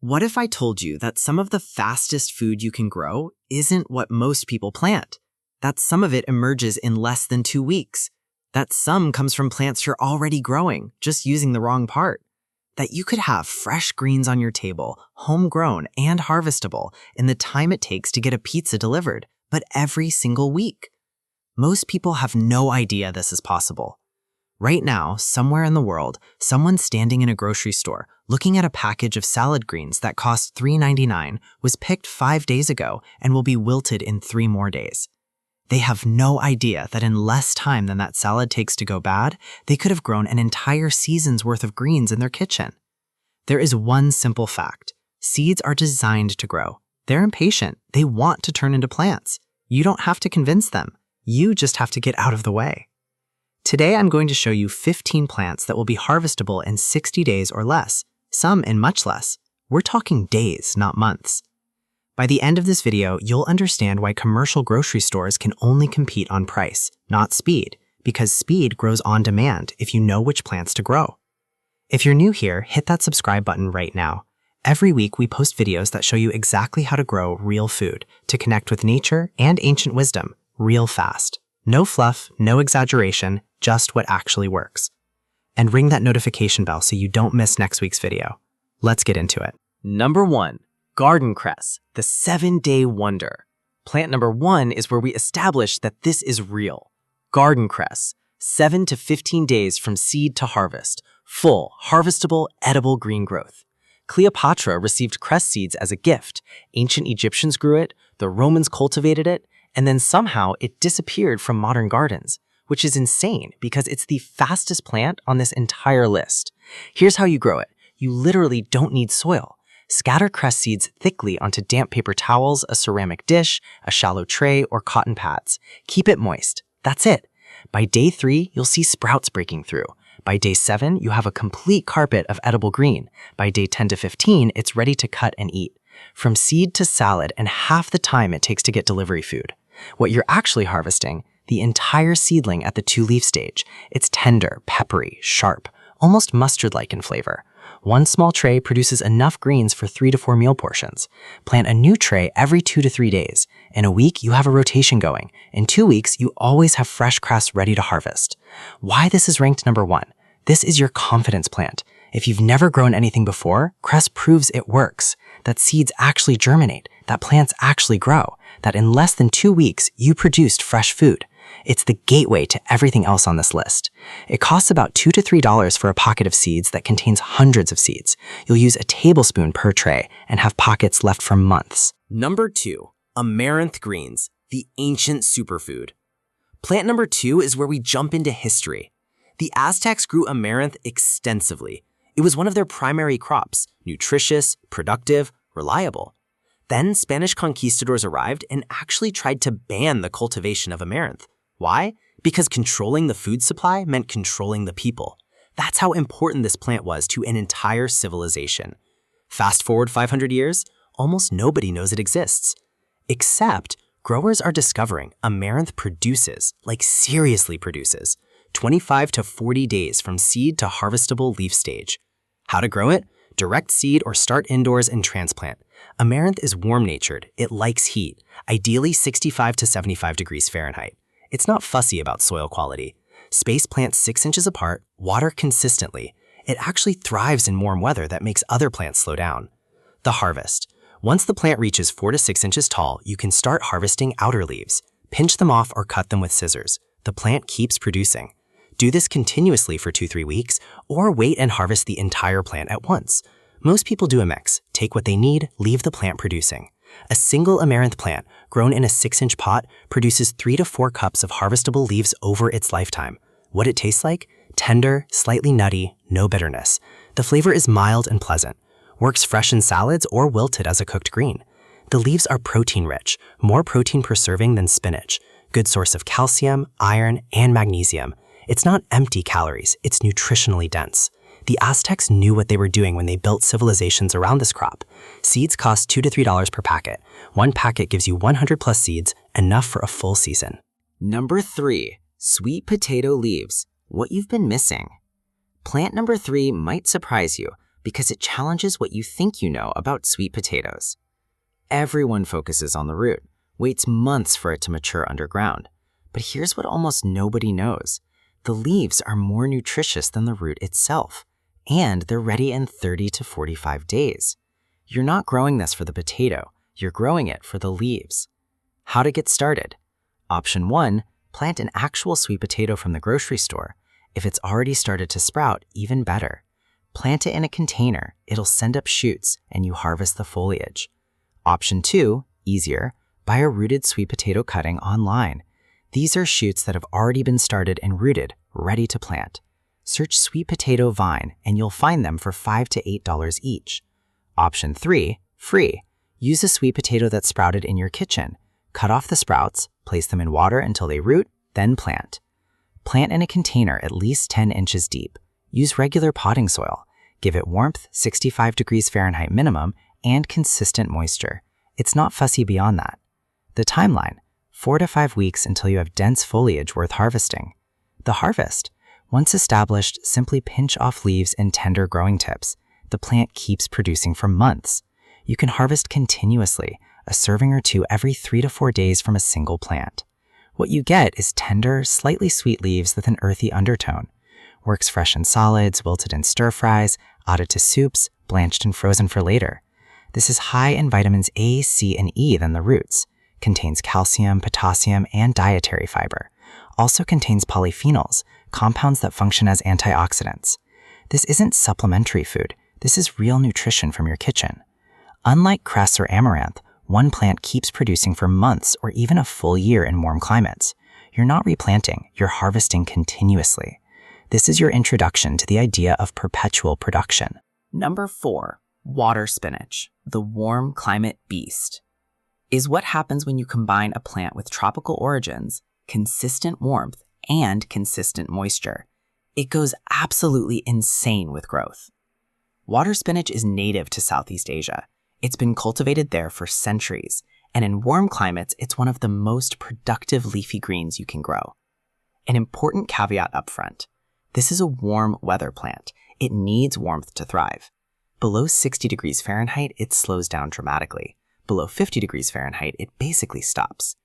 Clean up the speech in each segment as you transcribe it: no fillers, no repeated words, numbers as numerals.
What if I told you that some of the fastest food you can grow isn't what most people plant? That some of it emerges in less than 2 weeks? That some comes from plants you're already growing, just using the wrong part? That you could have fresh greens on your table, homegrown and harvestable, in the time it takes to get a pizza delivered, but every single week? Most people have no idea this is possible. Right now, somewhere in the world, someone standing in a grocery store looking at a package of salad greens that cost $3.99 was picked 5 days ago and will be wilted in 3 more days. They have no idea that in less time than that salad takes to go bad, they could have grown an entire season's worth of greens in their kitchen. There is one simple fact. Seeds are designed to grow. They're impatient. They want to turn into plants. You don't have to convince them. You just have to get out of the way. Today, I'm going to show you 15 plants that will be harvestable in 60 days or less, some in much less. We're talking days, not months. By the end of this video, you'll understand why commercial grocery stores can only compete on price, not speed, because speed grows on demand if you know which plants to grow. If you're new here, hit that subscribe button right now. Every week, we post videos that show you exactly how to grow real food to connect with nature and ancient wisdom real fast. No fluff, no exaggeration, just what actually works. And ring that notification bell so you don't miss next week's video. Let's get into it. Number 1. Garden Cress, the 7-day wonder. Plant number 1 is where we establish that this is real. Garden Cress, 7 to 15 days from seed to harvest. Full, harvestable, edible green growth. Cleopatra received cress seeds as a gift. Ancient Egyptians grew it, the Romans cultivated it, and then somehow it disappeared from modern gardens, which is insane because it's the fastest plant on this entire list. Here's how you grow it. You literally don't need soil. Scatter cress seeds thickly onto damp paper towels, a ceramic dish, a shallow tray, or cotton pads. Keep it moist. That's it. By day 3, you'll see sprouts breaking through. By day 7, you have a complete carpet of edible green. By day 10 to 15, it's ready to cut and eat. From seed to salad and half the time it takes to get delivery food. What you're actually harvesting, the entire seedling at the 2-leaf stage. It's tender, peppery, sharp, almost mustard-like in flavor. One small tray produces enough greens for 3 to 4 meal portions. Plant a new tray every 2 to 3 days. In a week, you have a rotation going. In 2 weeks, you always have fresh cress ready to harvest. Why this is ranked number 1? This is your confidence plant. If you've never grown anything before, cress proves it works. That seeds actually germinate, that plants actually grow, that in less than 2 weeks, you produced fresh food. It's the gateway to everything else on this list. It costs about $2 to $3 for a pocket of seeds that contains hundreds of seeds. You'll use a tablespoon per tray and have pockets left for months. Number 2. Amaranth Greens, the ancient superfood. Plant number 2 is where we jump into history. The Aztecs grew amaranth extensively. It was one of their primary crops, nutritious, productive, reliable. Then Spanish conquistadors arrived and actually tried to ban the cultivation of amaranth. Why? Because controlling the food supply meant controlling the people. That's how important this plant was to an entire civilization. Fast forward 500 years, almost nobody knows it exists. Except growers are discovering amaranth produces, like seriously produces, 25 to 40 days from seed to harvestable leaf stage. How to grow it? Direct seed or start indoors and transplant. Amaranth is warm-natured. It likes heat, ideally 65 to 75 degrees Fahrenheit. It's not fussy about soil quality. Space plants 6 inches apart, water consistently. It actually thrives in warm weather that makes other plants slow down. The harvest. Once the plant reaches 4 to 6 inches tall, you can start harvesting outer leaves. Pinch them off or cut them with scissors. The plant keeps producing. Do this continuously for 2-3 weeks, or wait and harvest the entire plant at once. Most people do a mix. Take what they need, leave the plant producing. A single amaranth plant, grown in a 6-inch pot, produces 3 to 4 cups of harvestable leaves over its lifetime. What it tastes like? Tender, slightly nutty, no bitterness. The flavor is mild and pleasant. Works fresh in salads or wilted as a cooked green. The leaves are protein-rich, more protein per serving than spinach. Good source of calcium, iron, and magnesium. It's not empty calories, it's nutritionally dense. The Aztecs knew what they were doing when they built civilizations around this crop. Seeds cost $2 to $3 per packet. One packet gives you 100 plus seeds, enough for a full season. Number 3. Sweet potato leaves, what you've been missing. Plant number 3 might surprise you, because it challenges what you think you know about sweet potatoes. Everyone focuses on the root, waits months for it to mature underground. But here's what almost nobody knows. The leaves are more nutritious than the root itself, and they're ready in 30 to 45 days. You're not growing this for the potato, you're growing it for the leaves. How to get started? Option 1, plant an actual sweet potato from the grocery store. If it's already started to sprout, even better. Plant it in a container, it'll send up shoots, and you harvest the foliage. Option 2, easier, buy a rooted sweet potato cutting online. These are shoots that have already been started and rooted, ready to plant. Search sweet potato vine, and you'll find them for $5 to $8 each. Option 3, free. Use a sweet potato that sprouted in your kitchen. Cut off the sprouts, place them in water until they root, then plant. Plant in a container at least 10 inches deep. Use regular potting soil. Give it warmth, 65 degrees Fahrenheit minimum, and consistent moisture. It's not fussy beyond that. The timeline, 4 to 5 weeks until you have dense foliage worth harvesting. The harvest, once established, simply pinch off leaves and tender growing tips. The plant keeps producing for months. You can harvest continuously, a serving or two every 3 to 4 days from a single plant. What you get is tender, slightly sweet leaves with an earthy undertone. Works fresh in solids, wilted in stir-fries, added to soups, blanched and frozen for later. This is high in vitamins A, C, and E than the roots. Contains calcium, potassium, and dietary fiber. Also contains polyphenols, compounds that function as antioxidants. This isn't supplementary food. This is real nutrition from your kitchen. Unlike cress or amaranth, one plant keeps producing for months or even a full year in warm climates. You're not replanting, you're harvesting continuously. This is your introduction to the idea of perpetual production. Number 4, water spinach, the warm climate beast, is what happens when you combine a plant with tropical origins, consistent warmth, and consistent moisture. It goes absolutely insane with growth. Water spinach is native to Southeast Asia. It's been cultivated there for centuries, and in warm climates, it's one of the most productive leafy greens you can grow. An important caveat up front. This is a warm weather plant. It needs warmth to thrive. Below 60 degrees Fahrenheit, it slows down dramatically. Below 50 degrees Fahrenheit, it basically stops.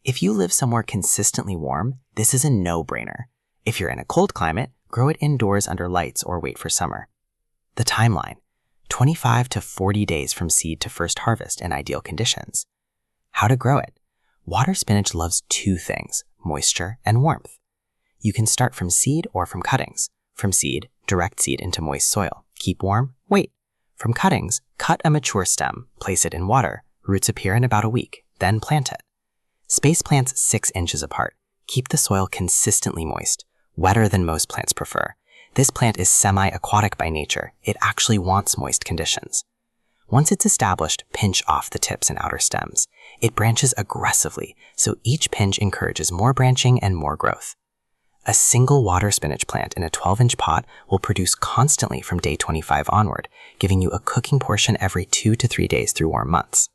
If you live somewhere consistently warm, this is a no-brainer. If you're in a cold climate, grow it indoors under lights or wait for summer. The timeline, 25 to 40 days from seed to first harvest in ideal conditions. How to grow it? Water spinach loves 2 things, moisture and warmth. You can start from seed or from cuttings. From seed, direct seed into moist soil. Keep warm, wait. From cuttings, cut a mature stem, place it in water. Roots appear in about a week, then plant it. Space plants 6 inches apart. Keep the soil consistently moist, wetter than most plants prefer. This plant is semi-aquatic by nature. It actually wants moist conditions. Once it's established, pinch off the tips and outer stems. It branches aggressively, so each pinch encourages more branching and more growth. A single water spinach plant in a 12-inch pot will produce constantly from day 25 onward, giving you a cooking portion every 2 to 3 days through warm months.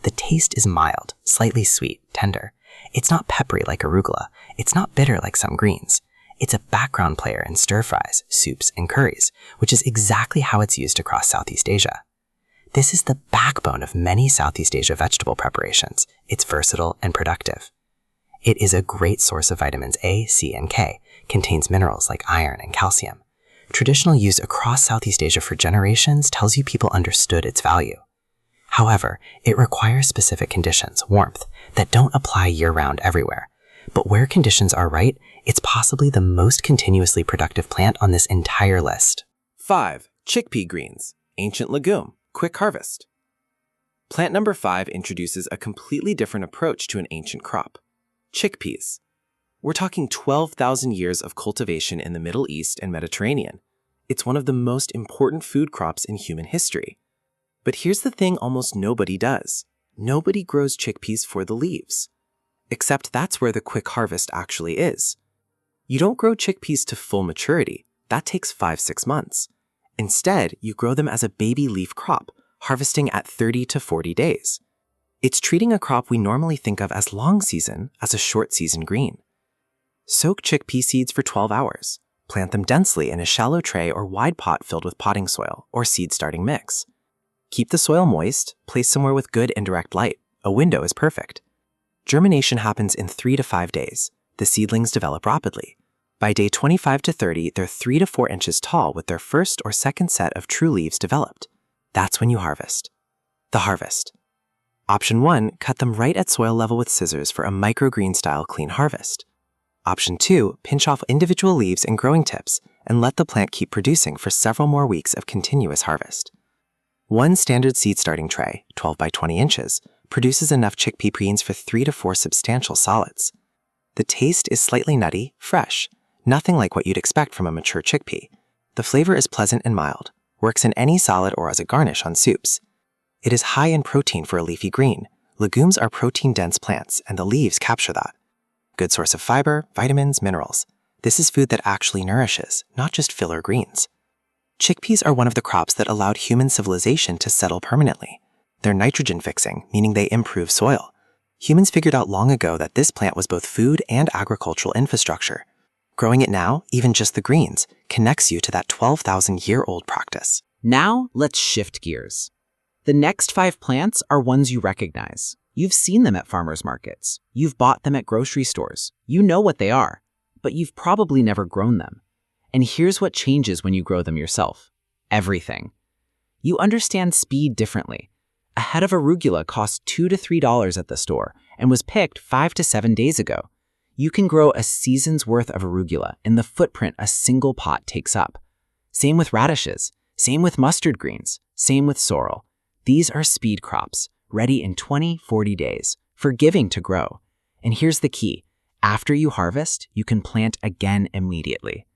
The taste is mild, slightly sweet, tender. It's not peppery like arugula. It's not bitter like some greens. It's a background player in stir-fries, soups, and curries, which is exactly how it's used across Southeast Asia. This is the backbone of many Southeast Asia vegetable preparations. It's versatile and productive. It is a great source of vitamins A, C, and K, contains minerals like iron and calcium. Traditional use across Southeast Asia for generations tells you people understood its value. However, it requires specific conditions, warmth, that don't apply year-round everywhere. But where conditions are right, it's possibly the most continuously productive plant on this entire list. 5. Chickpea Greens, ancient legume, quick harvest. Plant number 5 introduces a completely different approach to an ancient crop. Chickpeas. We're talking 12,000 years of cultivation in the Middle East and Mediterranean. It's one of the most important food crops in human history. But here's the thing almost nobody does. Nobody grows chickpeas for the leaves. Except that's where the quick harvest actually is. You don't grow chickpeas to full maturity. That takes 5-6 months. Instead, you grow them as a baby leaf crop, harvesting at 30 to 40 days. It's treating a crop we normally think of as long season as a short season green. Soak chickpea seeds for 12 hours. Plant them densely in a shallow tray or wide pot filled with potting soil or seed-starting mix. Keep the soil moist, placed somewhere with good indirect light. A window is perfect. Germination happens in 3 to 5 days. The seedlings develop rapidly. By day 25 to 30, they're 3 to 4 inches tall with their first or second set of true leaves developed. That's when you harvest. The harvest. Option 1, cut them right at soil level with scissors for a microgreen style clean harvest. Option 2, pinch off individual leaves and growing tips and let the plant keep producing for several more weeks of continuous harvest. One standard seed starting tray, 12 by 20 inches, produces enough chickpea greens for 3 to 4 substantial solids. The taste is slightly nutty, fresh, nothing like what you'd expect from a mature chickpea. The flavor is pleasant and mild, works in any salad or as a garnish on soups. It is high in protein for a leafy green. Legumes are protein-dense plants, and the leaves capture that. Good source of fiber, vitamins, minerals. This is food that actually nourishes, not just filler greens. Chickpeas are one of the crops that allowed human civilization to settle permanently. They're nitrogen-fixing, meaning they improve soil. Humans figured out long ago that this plant was both food and agricultural infrastructure. Growing it now, even just the greens, connects you to that 12,000-year-old practice. Now, let's shift gears. The next 5 plants are ones you recognize. You've seen them at farmers markets. You've bought them at grocery stores. You know what they are, but you've probably never grown them. And here's what changes when you grow them yourself. Everything. You understand speed differently. A head of arugula costs $2 to $3 at the store and was picked 5 to 7 days ago. You can grow a season's worth of arugula in the footprint a single pot takes up. Same with radishes. Same with mustard greens. Same with sorrel. These are speed crops, ready in 20-40 days, forgiving to grow. And here's the key. After you harvest, you can plant again immediately.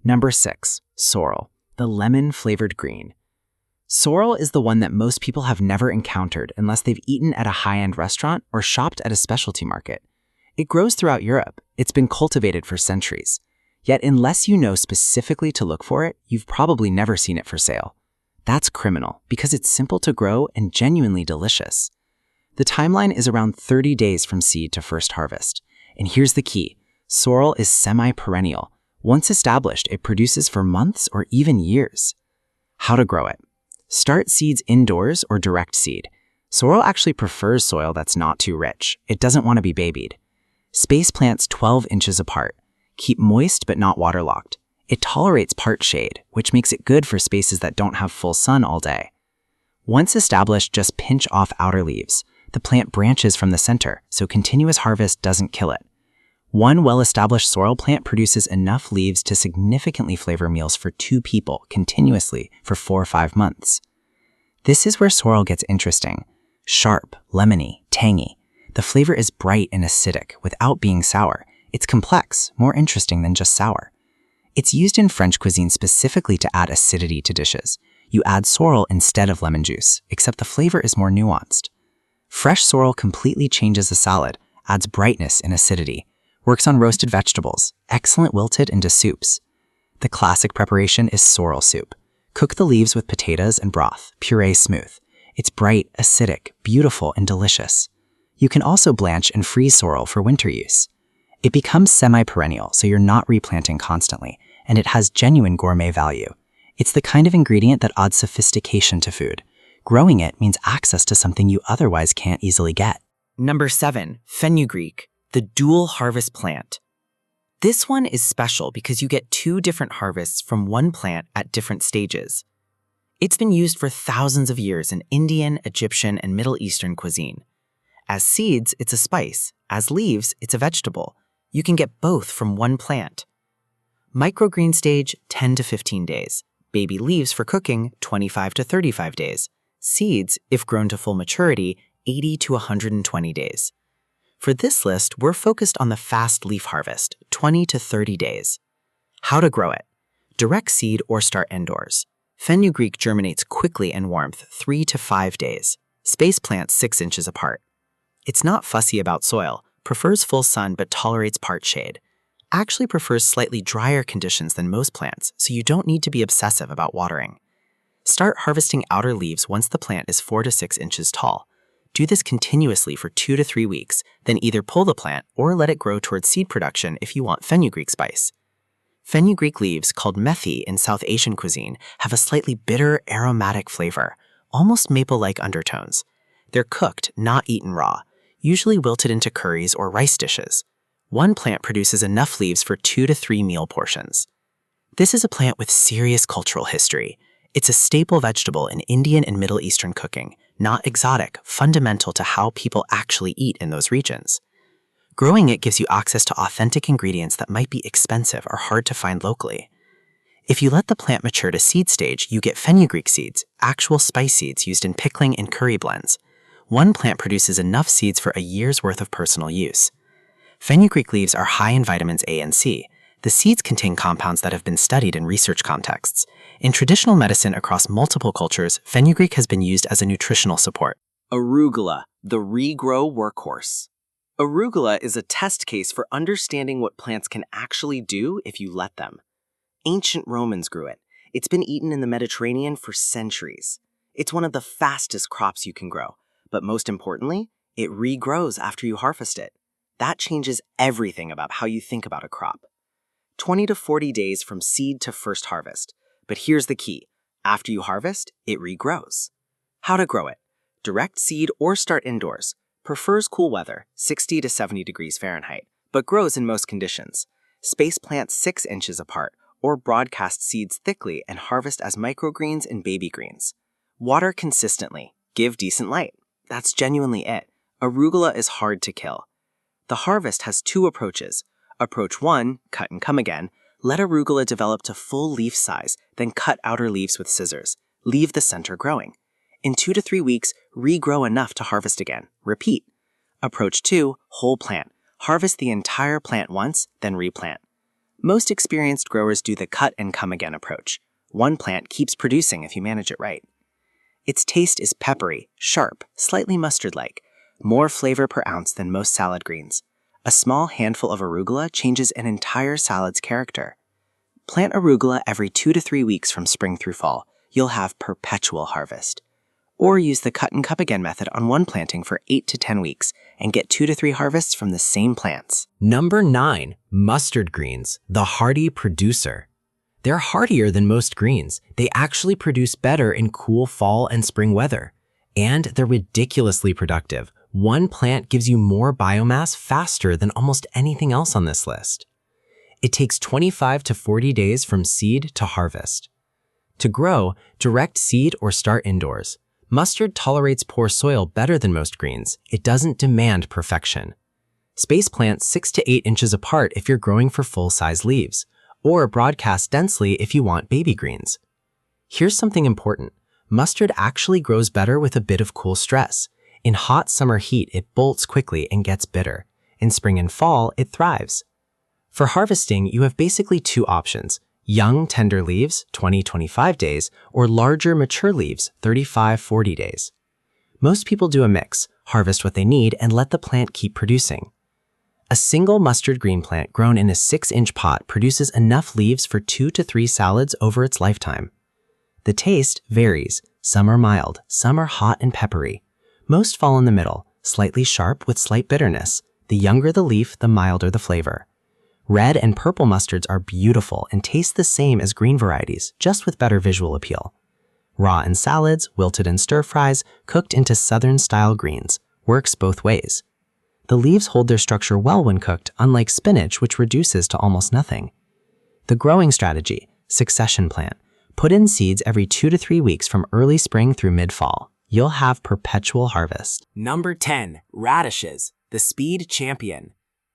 Number 6, sorrel, the lemon-flavored green. Sorrel is the one that most people have never encountered unless they've eaten at a high-end restaurant or shopped at a specialty market. It grows throughout Europe. It's been cultivated for centuries. Yet unless you know specifically to look for it, you've probably never seen it for sale. That's criminal because it's simple to grow and genuinely delicious. The timeline is around 30 days from seed to first harvest. And here's the key. Sorrel is semi-perennial. Once established, it produces for months or even years. How to grow it. Start seeds indoors or direct seed. Sorrel actually prefers soil that's not too rich. It doesn't want to be babied. Space plants 12 inches apart. Keep moist but not waterlogged. It tolerates part shade, which makes it good for spaces that don't have full sun all day. Once established, just pinch off outer leaves. The plant branches from the center, so continuous harvest doesn't kill it. One well-established sorrel plant produces enough leaves to significantly flavor meals for 2 people continuously for 4 or 5 months. This is where sorrel gets interesting. Sharp, lemony, tangy. The flavor is bright and acidic without being sour. It's complex, more interesting than just sour. It's used in French cuisine specifically to add acidity to dishes. You add sorrel instead of lemon juice, except the flavor is more nuanced. Fresh sorrel completely changes the salad, adds brightness and acidity, works on roasted vegetables, excellent wilted into soups. The classic preparation is sorrel soup. Cook the leaves with potatoes and broth, puree smooth. It's bright, acidic, beautiful, and delicious. You can also blanch and freeze sorrel for winter use. It becomes semi-perennial, so you're not replanting constantly, and it has genuine gourmet value. It's the kind of ingredient that adds sophistication to food. Growing it means access to something you otherwise can't easily get. Number 7, Fenugreek, the dual harvest plant. This one is special because you get 2 different harvests from one plant at different stages. It's been used for thousands of years in Indian, Egyptian, and Middle Eastern cuisine. As seeds, it's a spice. As leaves, it's a vegetable. You can get both from one plant. Microgreen stage, 10 to 15 days. Baby leaves for cooking, 25 to 35 days. Seeds, if grown to full maturity, 80 to 120 days. For this list, we're focused on the fast leaf harvest, 20 to 30 days. How to grow it. Direct seed or start indoors. Fenugreek germinates quickly in warmth, 3 to 5 days. Space plants 6 inches apart. It's not fussy about soil, prefers full sun but tolerates part shade. Actually prefers slightly drier conditions than most plants, so you don't need to be obsessive about watering. Start harvesting outer leaves once the plant is 4 to 6 inches tall. Do this continuously for 2 to 3 weeks, then either pull the plant or let it grow towards seed production if you want fenugreek spice. Fenugreek leaves, called methi in South Asian cuisine, have a slightly bitter, aromatic flavor, almost maple-like undertones. They're cooked, not eaten raw, usually wilted into curries or rice dishes. One plant produces enough leaves for 2 to 3 meal portions. This is a plant with serious cultural history. It's a staple vegetable in Indian and Middle Eastern cooking, not exotic, fundamental to how people actually eat in those regions. Growing it gives you access to authentic ingredients that might be expensive or hard to find locally. If you let the plant mature to seed stage, you get fenugreek seeds, actual spice seeds used in pickling and curry blends. One plant produces enough seeds for a year's worth of personal use. Fenugreek leaves are high in vitamins A and C. The seeds contain compounds that have been studied in research contexts. In traditional medicine across multiple cultures, fenugreek has been used as a nutritional support. Arugula, the Regrow workhorse. Arugula is a test case for understanding what plants can actually do if you let them. Ancient Romans grew it. It's been eaten in the Mediterranean for centuries. It's one of the fastest crops you can grow, but most importantly, it regrows after you harvest it. That changes everything about how you think about a crop. 20 to 40 days from seed to first harvest. But here's the key. After you harvest, it regrows. How to grow it? Direct seed or start indoors. Prefers cool weather, 60 to 70 degrees Fahrenheit, but grows in most conditions. Space plants 6 inches apart, or broadcast seeds thickly and harvest as microgreens and baby greens. Water consistently. Give decent light. That's genuinely it. Arugula is hard to kill. The harvest has 2 approaches. Approach 1, cut and come again. Let arugula develop to full leaf size, then cut outer leaves with scissors. Leave the center growing. In 2 to 3 weeks, regrow enough to harvest again. Repeat. Approach 2, whole plant. Harvest the entire plant once, then replant. Most experienced growers do the cut and come again approach. One plant keeps producing if you manage it right. Its taste is peppery, sharp, slightly mustard-like, more flavor per ounce than most salad greens. A small handful of arugula changes an entire salad's character. Plant arugula every 2 to 3 weeks from spring through fall. You'll have perpetual harvest. Or use the cut and come again method on one planting for 8 to 10 weeks and get 2 to 3 harvests from the same plants. Number 9, mustard greens, the hardy producer. They're hardier than most greens. They actually produce better in cool fall and spring weather. And they're ridiculously productive. One plant gives you more biomass faster than almost anything else on this list. It takes 25 to 40 days from seed to harvest. To grow, direct seed or start indoors. Mustard tolerates poor soil better than most greens. It doesn't demand perfection. Space plants 6 to 8 inches apart if you're growing for full-size leaves, or broadcast densely if you want baby greens. Here's something important. Mustard actually grows better with a bit of cool stress. In hot summer heat, it bolts quickly and gets bitter. In spring and fall, it thrives. For harvesting, you have basically 2 options. Young, tender leaves, 20-25 days, or larger, mature leaves, 35-40 days. Most people do a mix, harvest what they need, and let the plant keep producing. A single mustard green plant grown in a 6-inch pot produces enough leaves for 2 to 3 salads over its lifetime. The taste varies. Some are mild, some are hot and peppery. Most fall in the middle, slightly sharp with slight bitterness. The younger the leaf, the milder the flavor. Red and purple mustards are beautiful and taste the same as green varieties, just with better visual appeal. Raw in salads, wilted in stir-fries, cooked into southern-style greens. Works both ways. The leaves hold their structure well when cooked, unlike spinach, which reduces to almost nothing. The growing strategy, succession plant. Put in seeds every 2 to 3 weeks from early spring through mid-fall. You'll have perpetual harvest. Number 10, radishes, the speed champion.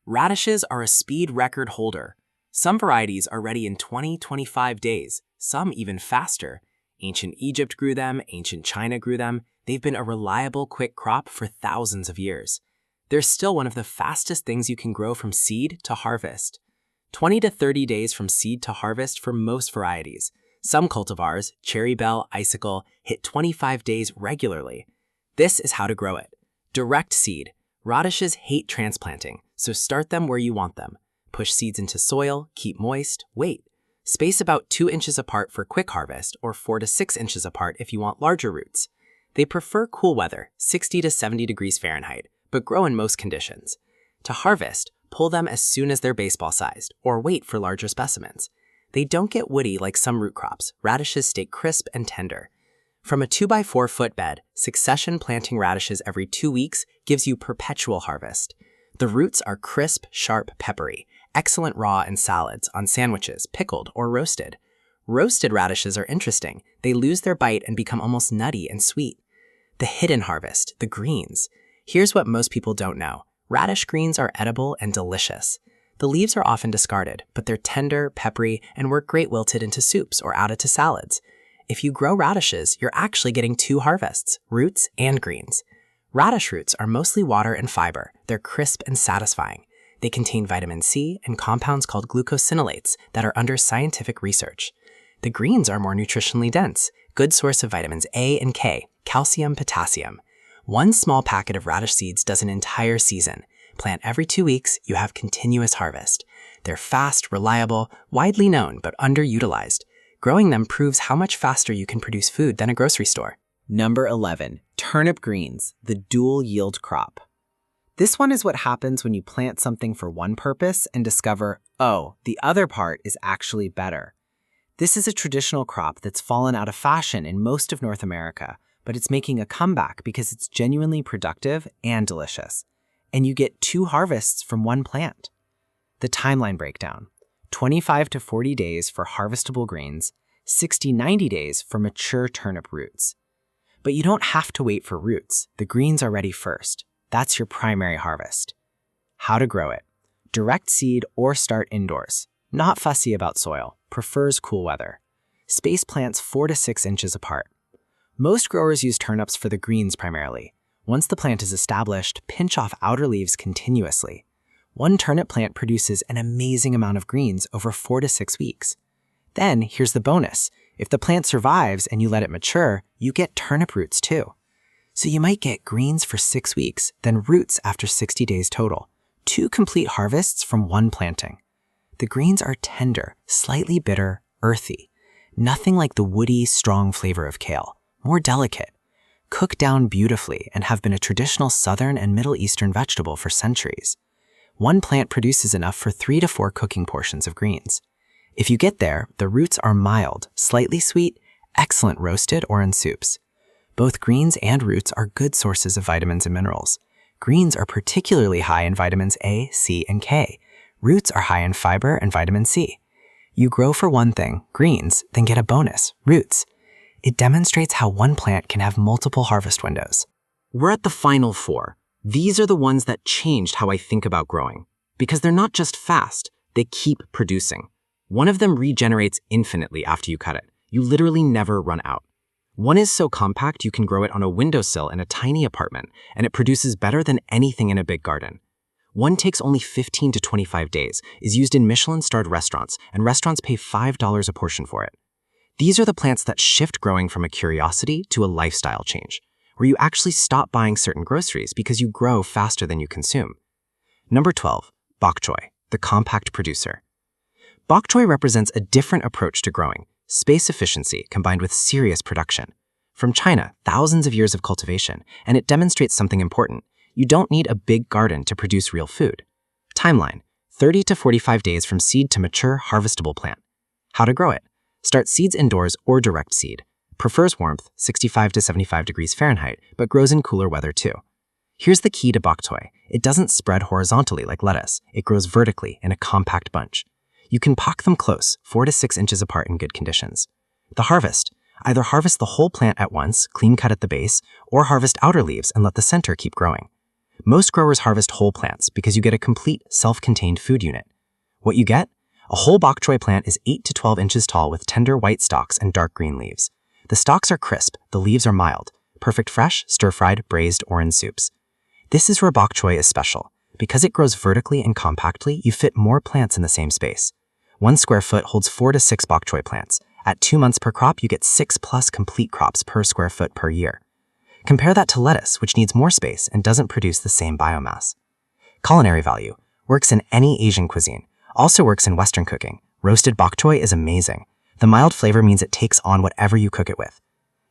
Radishes are a speed record holder. Some varieties are ready in 20-25 days, some even faster. Ancient Egypt grew them, ancient China grew them. They've been a reliable, quick crop for thousands of years. They're still one of the fastest things you can grow from seed to harvest. 20 to 30 days from seed to harvest for most varieties. Some cultivars, Cherry Bell, Icicle, hit 25 days regularly. This is how to grow it. Direct seed. Radishes hate transplanting, so start them where you want them. Push seeds into soil, keep moist, wait. Space about 2 inches apart for quick harvest, or 4 to 6 inches apart if you want larger roots. They prefer cool weather, 60 to 70 degrees Fahrenheit, but grow in most conditions. To harvest, pull them as soon as they're baseball-sized, or wait for larger specimens. They don't get woody like some root crops. Radishes stay crisp and tender. From a 2x4 foot bed, succession planting radishes every 2 weeks gives you perpetual harvest. The roots are crisp, sharp, peppery, excellent raw in salads, on sandwiches, pickled, or roasted. Roasted radishes are interesting. They lose their bite and become almost nutty and sweet. The hidden harvest, the greens. Here's what most people don't know. Radish greens are edible and delicious. The leaves are often discarded, but they're tender, peppery, and work great wilted into soups or added to salads. If you grow radishes, you're actually getting 2 harvests, roots and greens. Radish roots are mostly water and fiber. They're crisp and satisfying. They contain vitamin C and compounds called glucosinolates that are under scientific research. The greens are more nutritionally dense, good source of vitamins A and K, calcium, potassium. 1 small packet of radish seeds does an entire season. Plant every 2 weeks, you have continuous harvest. They're fast, reliable, widely known, but underutilized. Growing them proves how much faster you can produce food than a grocery store. Number 11, turnip greens, the dual yield crop. This one is what happens when you plant something for one purpose and discover, oh, the other part is actually better. This is a traditional crop that's fallen out of fashion in most of North America, but it's making a comeback because it's genuinely productive and delicious. And you get 2 harvests from one plant. The timeline breakdown: 25 to 40 days for harvestable greens, 60-90 days for mature turnip roots. But you don't have to wait for roots. The greens are ready first. That's your primary harvest. How to grow it: direct seed or start indoors. Not fussy about soil, prefers cool weather. Space plants 4 to 6 inches apart. Most growers use turnips for the greens primarily. Once the plant is established, pinch off outer leaves continuously. 1 turnip plant produces an amazing amount of greens over 4 to 6 weeks. Then, here's the bonus. If the plant survives and you let it mature, you get turnip roots too. So you might get greens for 6 weeks, then roots after 60 days total. 2 complete harvests from 1 planting. The greens are tender, slightly bitter, earthy. Nothing like the woody, strong flavor of kale. More delicate. Cook down beautifully and have been a traditional Southern and Middle Eastern vegetable for centuries. 1 plant produces enough for 3 to 4 cooking portions of greens. If you get there, the roots are mild, slightly sweet, excellent roasted or in soups. Both greens and roots are good sources of vitamins and minerals. Greens are particularly high in vitamins A, C, and K. Roots are high in fiber and vitamin C. You grow for one thing, greens, then get a bonus, roots. It demonstrates how 1 plant can have multiple harvest windows. We're at the final 4. These are the ones that changed how I think about growing. Because they're not just fast, they keep producing. One of them regenerates infinitely after you cut it. You literally never run out. One is so compact you can grow it on a windowsill in a tiny apartment, and it produces better than anything in a big garden. One takes only 15 to 25 days, is used in Michelin-starred restaurants, and restaurants pay $5 a portion for it. These are the plants that shift growing from a curiosity to a lifestyle change, where you actually stop buying certain groceries because you grow faster than you consume. Number 12, Bok Choy, the compact producer. Bok Choy represents a different approach to growing, space efficiency combined with serious production. From China, thousands of years of cultivation, and it demonstrates something important. You don't need a big garden to produce real food. Timeline: 30 to 45 days from seed to mature, harvestable plant. How to grow it: start seeds indoors or direct seed. Prefers warmth, 65 to 75 degrees Fahrenheit, but grows in cooler weather too. Here's the key to Bok Choy: it doesn't spread horizontally like lettuce. It grows vertically in a compact bunch. You can pock them close, 4 to 6 inches apart in good conditions. The harvest: either harvest the whole plant at once, clean cut at the base, or harvest outer leaves and let the center keep growing. Most growers harvest whole plants because you get a complete, self-contained food unit. What you get? A whole bok choy plant is 8 to 12 inches tall with tender white stalks and dark green leaves. The stalks are crisp, the leaves are mild, perfect fresh, stir-fried, braised, or in soups. This is where bok choy is special. Because it grows vertically and compactly, you fit more plants in the same space. 1 square foot holds 4 to 6 bok choy plants. At 2 months per crop, you get 6+ complete crops per square foot per year. Compare that to lettuce, which needs more space and doesn't produce the same biomass. Culinary value: works in any Asian cuisine. Also works in Western cooking. Roasted bok choy is amazing. The mild flavor means it takes on whatever you cook it with.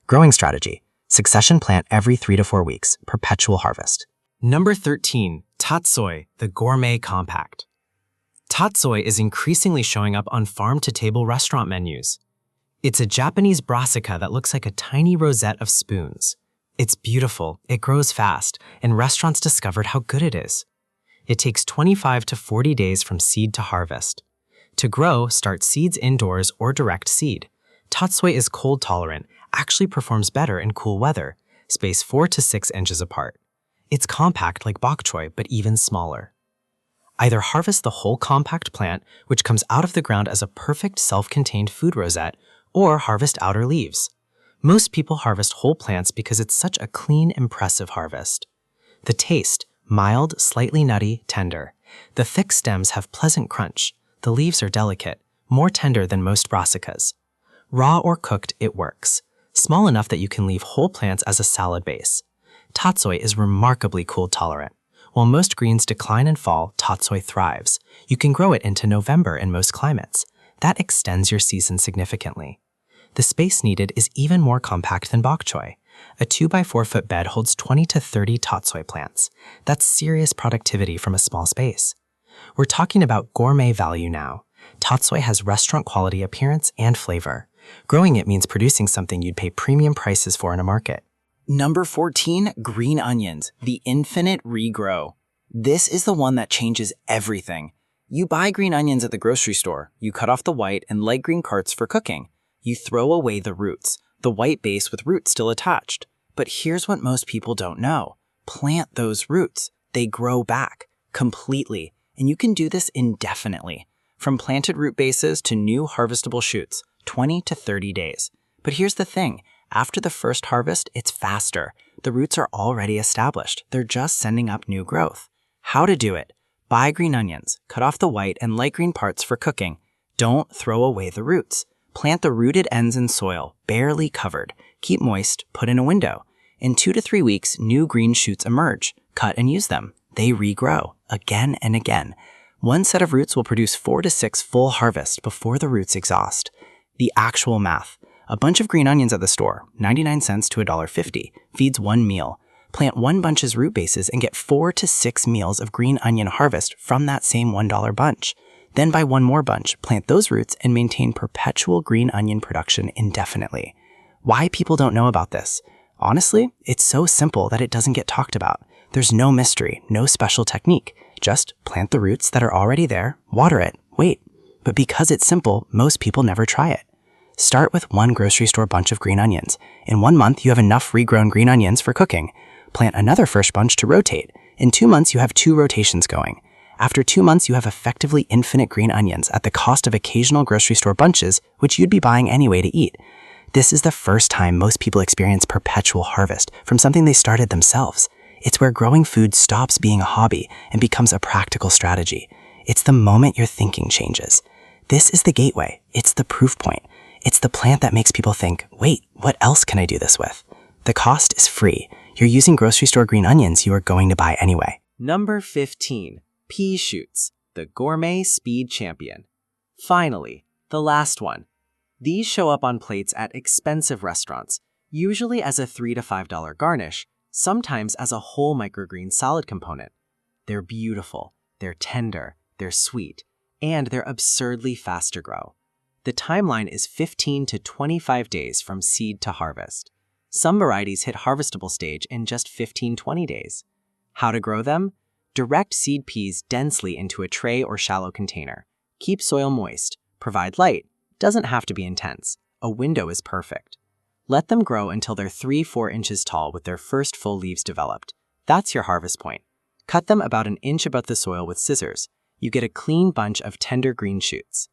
Growing strategy: succession plant every 3 to 4 weeks, perpetual harvest. Number 13, Tatsoi, the gourmet compact. Tatsoi is increasingly showing up on farm-to-table restaurant menus. It's a Japanese brassica that looks like a tiny rosette of spoons. It's beautiful, it grows fast, and restaurants discovered how good it is. It takes 25 to 40 days from seed to harvest. To grow, start seeds indoors or direct seed. Tatsoi is cold tolerant, actually performs better in cool weather, spaced 4 to 6 inches apart. It's compact like Bok Choy, but even smaller. Either harvest the whole compact plant, which comes out of the ground as a perfect self-contained food rosette, or harvest outer leaves. Most people harvest whole plants because it's such a clean, impressive harvest. The taste, mild, slightly nutty, tender. The thick stems have pleasant crunch. The leaves are delicate, more tender than most brassicas. Raw or cooked, it works. Small enough that you can leave whole plants as a salad base. Tatsoi is remarkably cold tolerant. While most greens decline and fall, tatsoi thrives. You can grow it into November in most climates. That extends your season significantly. The space needed is even more compact than bok choy. A 2x4-foot bed holds 20 to 30 tatsoi plants. That's serious productivity from a small space. We're talking about gourmet value now. Tatsoi has restaurant-quality appearance and flavor. Growing it means producing something you'd pay premium prices for in a market. Number 14, green onions, the infinite regrow. This is the one that changes everything. You buy green onions at the grocery store. You cut off the white and light green carts for cooking. You throw away the roots, the white base with roots still attached. But here's what most people don't know. Plant those roots. They grow back completely, and you can do this indefinitely. From planted root bases to new harvestable shoots, 20 to 30 days. But here's the thing. After the first harvest, it's faster. The roots are already established. They're just sending up new growth. How to do it? Buy green onions, cut off the white and light green parts for cooking. Don't throw away the roots. Plant the rooted ends in soil, barely covered. Keep moist, put in a window. In 2 to 3 weeks, new green shoots emerge. Cut and use them. They regrow, again and again. One set of roots will produce 4 to 6 full harvests before the roots exhaust. The actual math. A bunch of green onions at the store, 99 cents to $1.50, feeds 1 meal. Plant 1 bunch's root bases and get 4 to 6 meals of green onion harvest from that same $1 bunch. Then buy 1 more bunch, plant those roots, and maintain perpetual green onion production indefinitely. Why people don't know about this? Honestly, it's so simple that it doesn't get talked about. There's no mystery, no special technique. Just plant the roots that are already there, water it, wait. But because it's simple, most people never try it. Start with 1 grocery store bunch of green onions. In 1 month, you have enough regrown green onions for cooking. Plant another first bunch to rotate. In 2 months, you have 2 rotations going. After 2 months, you have effectively infinite green onions at the cost of occasional grocery store bunches, which you'd be buying anyway to eat. This is the first time most people experience perpetual harvest from something they started themselves. It's where growing food stops being a hobby and becomes a practical strategy. It's the moment your thinking changes. This is the gateway. It's the proof point. It's the plant that makes people think, wait, what else can I do this with? The cost is free. You're using grocery store green onions you are going to buy anyway. Number 15, Pea Shoots, the gourmet speed champion. Finally, the last one. These show up on plates at expensive restaurants, usually as a $3 to $5 garnish, sometimes as a whole microgreen salad component. They're beautiful, they're tender, they're sweet, and they're absurdly fast to grow. The timeline is 15 to 25 days from seed to harvest. Some varieties hit harvestable stage in just 15-20 days. How to grow them? Direct seed peas densely into a tray or shallow container. Keep soil moist. Provide light. Doesn't have to be intense. A window is perfect. Let them grow until they're 3-4 inches tall with their first full leaves developed. That's your harvest point. Cut them about 1 inch above the soil with scissors. You get a clean bunch of tender green shoots.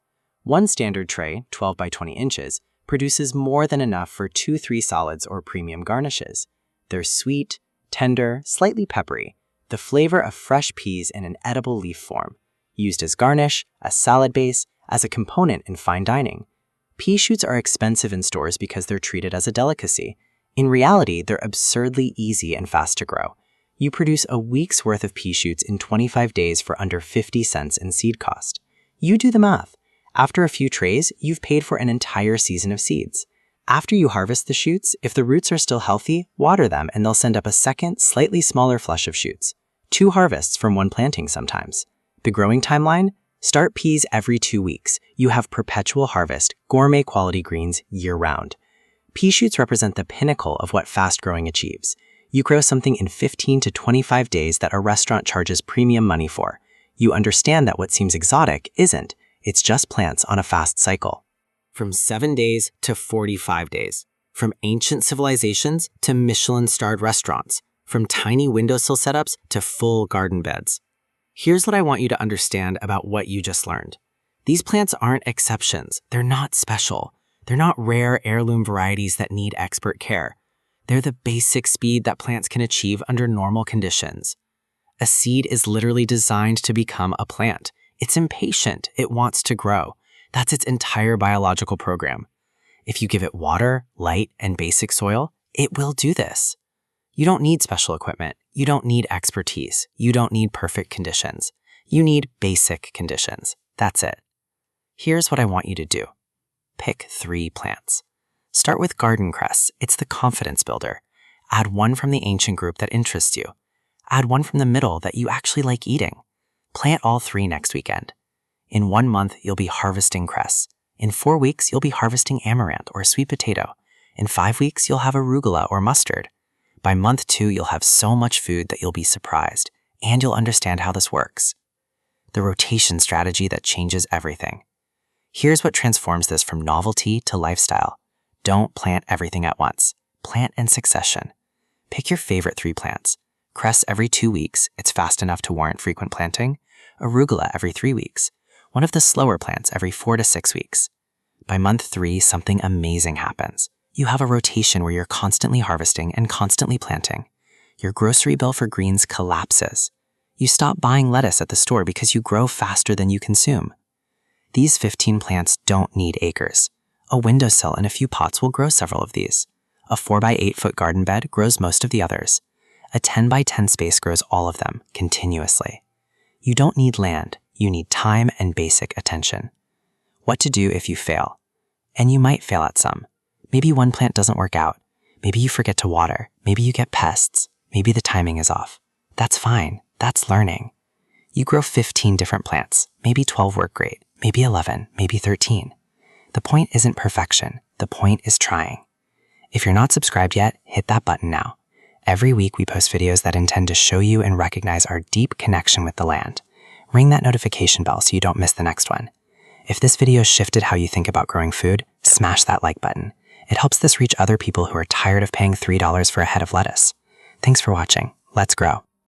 1 standard tray, 12 by 20 inches, produces more than enough for 2-3 salads or premium garnishes. They're sweet, tender, slightly peppery, the flavor of fresh peas in an edible leaf form, used as garnish, as salad base, as a component in fine dining. Pea shoots are expensive in stores because they're treated as a delicacy. In reality, they're absurdly easy and fast to grow. You produce a week's worth of pea shoots in 25 days for under 50 cents in seed cost. You do the math. After a few trays, you've paid for an entire season of seeds. After you harvest the shoots, if the roots are still healthy, water them and they'll send up a second, slightly smaller flush of shoots. 2 harvests from 1 planting sometimes. The growing timeline? Start peas every 2 weeks. You have perpetual harvest, gourmet quality greens year-round. Pea shoots represent the pinnacle of what fast growing achieves. You grow something in 15 to 25 days that a restaurant charges premium money for. You understand that what seems exotic isn't. It's just plants on a fast cycle. From 7 days to 45 days. From ancient civilizations to Michelin-starred restaurants. From tiny windowsill setups to full garden beds. Here's what I want you to understand about what you just learned. These plants aren't exceptions. They're not special. They're not rare heirloom varieties that need expert care. They're the basic speed that plants can achieve under normal conditions. A seed is literally designed to become a plant. It's impatient. It wants to grow. That's its entire biological program. If you give it water, light, and basic soil, it will do this. You don't need special equipment. You don't need expertise. You don't need perfect conditions. You need basic conditions. That's it. Here's what I want you to do. Pick 3 plants. Start with garden cress. It's the confidence builder. Add one from the ancient group that interests you. Add one from the middle that you actually like eating. Plant all 3 next weekend. In 1 month, you'll be harvesting cress. In 4 weeks, you'll be harvesting amaranth or sweet potato. In 5 weeks, you'll have arugula or mustard. By month 2, you'll have so much food that you'll be surprised, and you'll understand how this works. The rotation strategy that changes everything. Here's what transforms this from novelty to lifestyle. Don't plant everything at once. Plant in succession. Pick your favorite 3 plants. Cress every 2 weeks, it's fast enough to warrant frequent planting. Arugula every 3 weeks. One of the slower plants every 4 to 6 weeks. By month 3, something amazing happens. You have a rotation where you're constantly harvesting and constantly planting. Your grocery bill for greens collapses. You stop buying lettuce at the store because you grow faster than you consume. These 15 plants don't need acres. A windowsill and a few pots will grow several of these. A 4 by 8 foot garden bed grows most of the others. A 10 by 10 space grows all of them, continuously. You don't need land, you need time and basic attention. What to do if you fail. And you might fail at some. Maybe one plant doesn't work out. Maybe you forget to water. Maybe you get pests. Maybe the timing is off. That's fine. That's learning. You grow 15 different plants. Maybe 12 work great. Maybe 11. Maybe 13. The point isn't perfection. The point is trying. If you're not subscribed yet, hit that button now. Every week we post videos that intend to show you and recognize our deep connection with the land. Ring that notification bell so you don't miss the next one. If this video shifted how you think about growing food, smash that like button. It helps this reach other people who are tired of paying $3 for a head of lettuce. Thanks for watching. Let's grow.